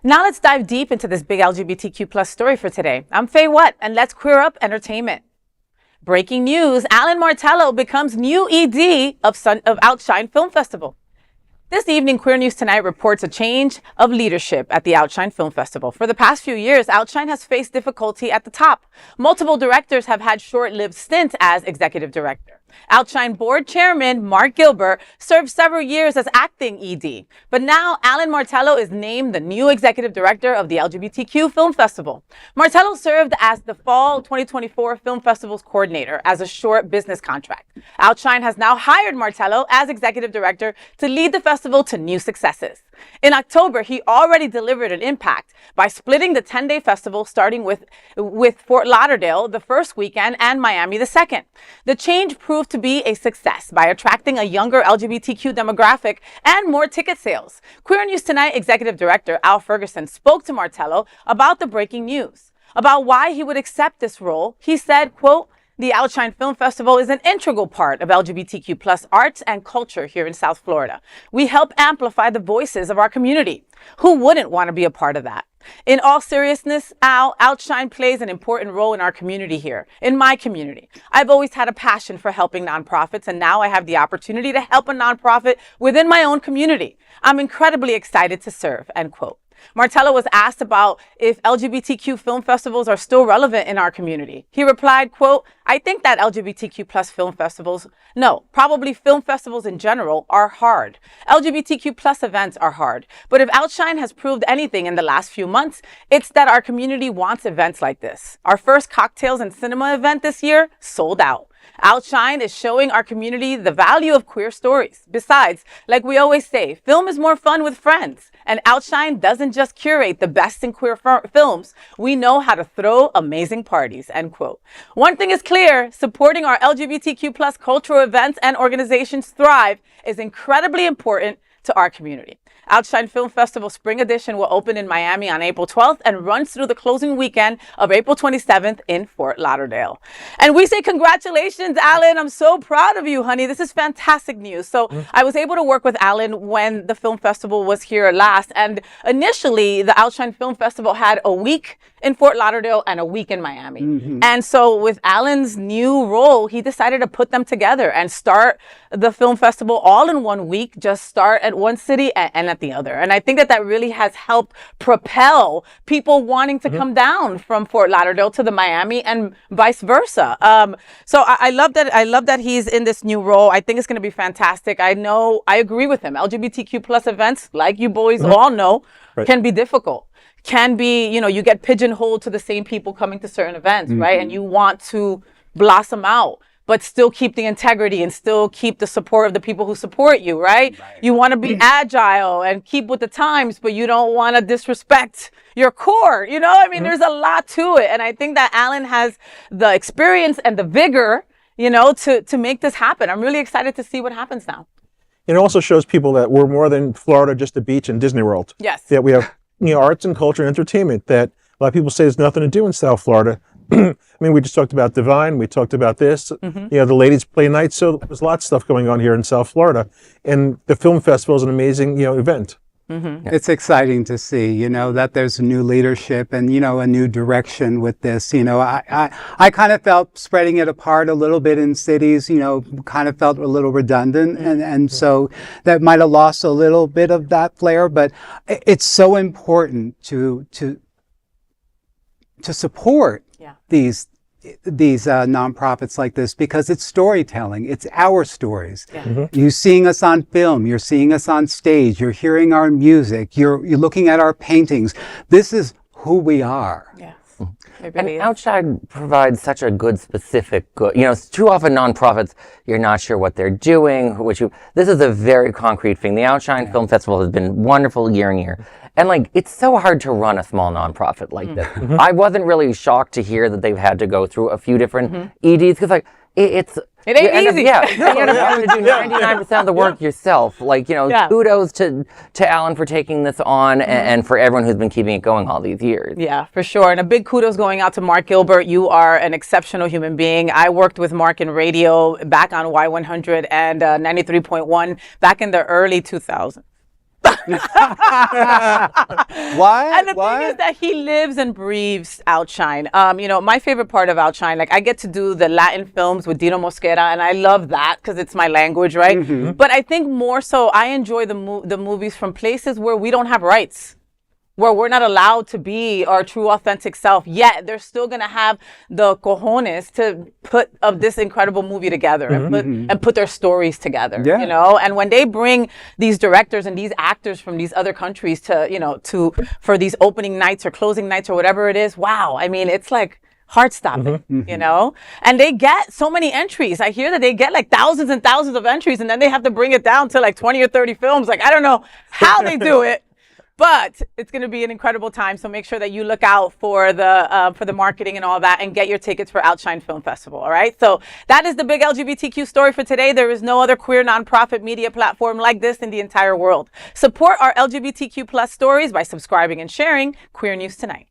Now let's dive deep into this big LGBTQ plus story for today. I'm Faye Watt, and let's queer up entertainment. Breaking news, Allen Martello becomes new ED of Outshine Film Festival. This evening, Queer News Tonight reports a change of leadership at the Outshine Film Festival. For the past few years, Outshine has faced difficulty at the top. Multiple directors have had short-lived stints as executive director. Outshine board chairman Mark Gilbert served several years as acting ED. But now Allen Martello is named the new executive director of the LGBTQ Film Festival. Martello served as the Fall 2024 Film Festival's coordinator as a short business contract. Outshine has now hired Martello as executive director to lead the festival to new successes. In October, he already delivered an impact by splitting the 10-day festival, starting with Fort Lauderdale the first weekend and Miami the second. The change proved to be a success by attracting a younger LGBTQ demographic and more ticket sales. Queer News Tonight executive director Al Ferguson spoke to Martello about the breaking news. About why he would accept this role, he said, quote, "The Outshine Film Festival is an integral part of LGBTQ plus arts and culture here in South Florida. We help amplify the voices of our community. Who wouldn't want to be a part of that? In all seriousness, Outshine plays an important role in our community here, in my community. I've always had a passion for helping nonprofits, and now I have the opportunity to help a nonprofit within my own community. I'm incredibly excited to serve," end quote. Martello was asked about if LGBTQ film festivals are still relevant in our community. He replied, quote, "I think that LGBTQ plus film festivals, no, probably film festivals in general are hard. LGBTQ plus events are hard. But if Outshine has proved anything in the last few months, it's that our community wants events like this. Our first cocktails and cinema event this year sold out. Outshine is showing our community the value of queer stories. Besides, like we always say, film is more fun with friends. And Outshine doesn't just curate the best in queer films. We know how to throw amazing parties," end quote. One thing is clear, supporting our LGBTQ plus cultural events and organizations thrive is incredibly important to our community. Outshine Film Festival Spring Edition will open in Miami on April 12th and runs through the closing weekend of April 27th in Fort Lauderdale. And we say congratulations, Allen. I'm so proud of you, honey. This is fantastic news. So I was able to work with Allen when the film festival was here last. And initially, the Outshine Film Festival had a week in Fort Lauderdale and a week in Miami. And so with Allen's new role, he decided to put them together and start the film festival all in 1 week, just start at one city and at the other. And I think that that really has helped propel people wanting to come down from Fort Lauderdale to the Miami and vice versa. So I love that. I love that he's in this new role. I think it's going to be fantastic. I agree with him. LGBTQ plus events, like you boys all know, can be difficult. Can be, you get pigeonholed to the same people coming to certain events, right? And you want to blossom out, but still keep the integrity and still keep the support of the people who support you, right? You want to be agile and keep with the times, but you don't want to disrespect your core, there's a lot to it. And I think that Allen has the experience and the vigor, to make this happen. I'm really excited to see what happens now. It also shows people that we're more than Florida, just a beach and Disney World. Yes. That we have arts and culture and entertainment that a lot of people say there's nothing to do in South Florida. We just talked about Divine. We talked about this. The ladies play night. So there's lots of stuff going on here in South Florida. And the film festival is an amazing, event. It's exciting to see, that there's new leadership and, a new direction with this. I kind of felt spreading it apart a little bit in cities, kind of felt a little redundant. And so that might have lost a little bit of that flair, but it's so important to support these nonprofits like this, because it's storytelling. It's our stories. You're seeing us on film. You're seeing us on stage. You're hearing our music. You're looking at our paintings. This is who we are. And Outshine provides such a good, specific good. Too often nonprofits, you're not sure what they're doing. This is a very concrete thing. The Outshine Film Festival has been wonderful year in year. And it's so hard to run a small nonprofit like this. I wasn't really shocked to hear that they've had to go through a few different EDs, because it ain't easy. You end up having to do 99% of the work yourself. Kudos to Allen for taking this on and for everyone who's been keeping it going all these years. Yeah, for sure. And a big kudos going out to Mark Gilbert. You are an exceptional human being. I worked with Mark in radio back on Y100 and 93.1 back in the early 2000s. Why? And the thing is that he lives and breathes Outshine. You know, my favorite part of Outshine, like I get to do the Latin films with Dino Mosquera, and I love that because it's my language, right? But I think more so, I enjoy the movies from places where we don't have rights, where we're not allowed to be our true authentic self, yet they're still going to have the cojones to put this incredible movie together and put their stories together, you know? And when they bring these directors and these actors from these other countries to, you know, for these opening nights or closing nights or whatever it is, wow. I mean, it's like heart-stopping, you know? And they get so many entries. I hear that they get like thousands and thousands of entries, and then they have to bring it down to like 20 or 30 films. Like, I don't know how they do it. But it's going to be an incredible time, so make sure that you look out for the marketing and all that, and get your tickets for Outshine Film Festival. All right. So that is the big LGBTQ story for today. There is no other queer nonprofit media platform like this in the entire world. Support our LGBTQ plus stories by subscribing and sharing Queer News Tonight.